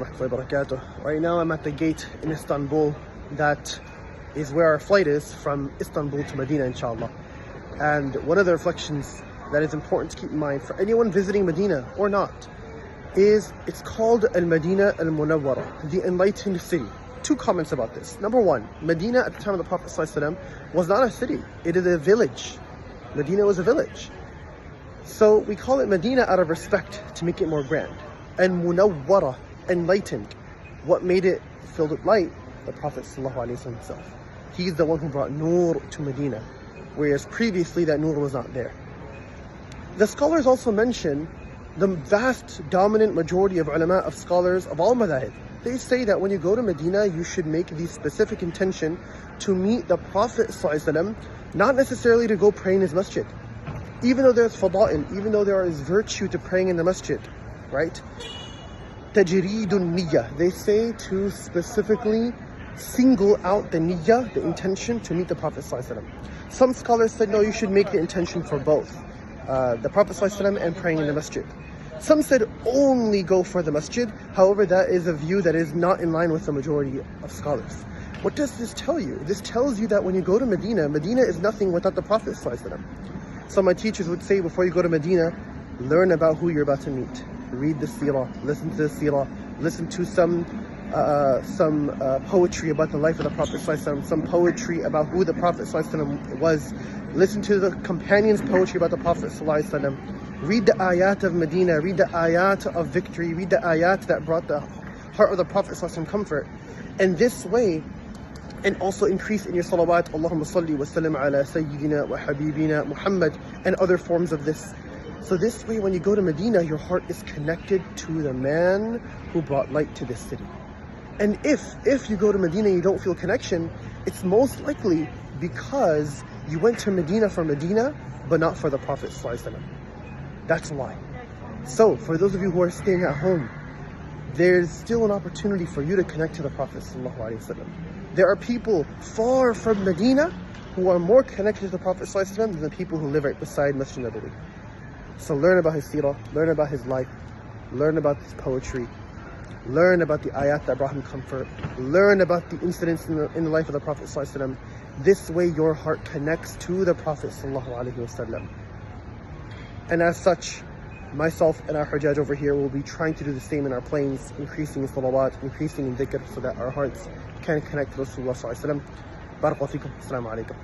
warahmatullahi wabarakatuh. Right now I'm at the gate in Istanbul. That is where our flight is from Istanbul to Medina, inshallah. And one of the reflections that is important to keep in mind for anyone visiting Medina or not is it's called Al-Medina Al-Munawwara, the enlightened city. Two comments about this. Number one, Medina at the time of the Prophet ﷺ was not a city, it is a village. Medina was a village. So we call it Medina out of respect to make it more grand. And Munawwara, enlightened. What made it filled with light? The Prophet ﷺ himself. He's the one who brought Nur to Medina, whereas previously that Nur was not there. The scholars also mention the vast dominant majority of ulama, of scholars of all madhahib. They say that when you go to Medina, you should make the specific intention to meet the Prophet ﷺ, not necessarily to go pray in his masjid. Even though there's fada'il, even though there is virtue to praying in the masjid, right? Tajreedun niyyah. They say to specifically single out the niyyah, the intention to meet the Prophet ﷺ. Some scholars said, no, you should make the intention for both. The Prophet ﷺ and praying in the masjid. Some said only go for the masjid. However, that is a view that is not in line with the majority of scholars. What does this tell you? This tells you that when you go to Medina, Medina is nothing without the Prophet ﷺ. Some of my teachers would say before you go to Medina, learn about who you're about to meet. Read the seerah, listen to the seerah, listen to some poetry about the life of the Prophet ﷺ, some poetry about who the Prophet ﷺ was. Listen to the companions' poetry about the Prophet ﷺ. Read the ayat of Medina, read the ayat of victory, read the ayat that brought the heart of the Prophet ﷺ comfort. And this way, and also increase in your salawat, Allahumma salli wa sallim ala Sayyidina wa Habibina Muhammad, and other forms of this. So this way, when you go to Medina, your heart is connected to the man who brought light to this city. And if you go to Medina and you don't feel connection, it's most likely because you went to Medina for Medina, but not for the Prophet ﷺ. That's why. So, for those of you who are staying at home, there's still an opportunity for you to connect to the Prophet ﷺ. There are people far from Medina who are more connected to the Prophet ﷺ than the people who live right beside Masjid Nabawi. So learn about his seerah, learn about his life, learn about his poetry, learn about the ayat that brought him comfort, learn about the incidents in the life of the Prophet ﷺ. This way your heart connects to the Prophet ﷺ. And as such, myself and our Hujjaj over here will be trying to do the same in our planes, increasing in salawat, increasing in dhikr, so that our hearts can connect to Rasulullah ﷺ. Barakallahu feekum. Assalamu alaikum.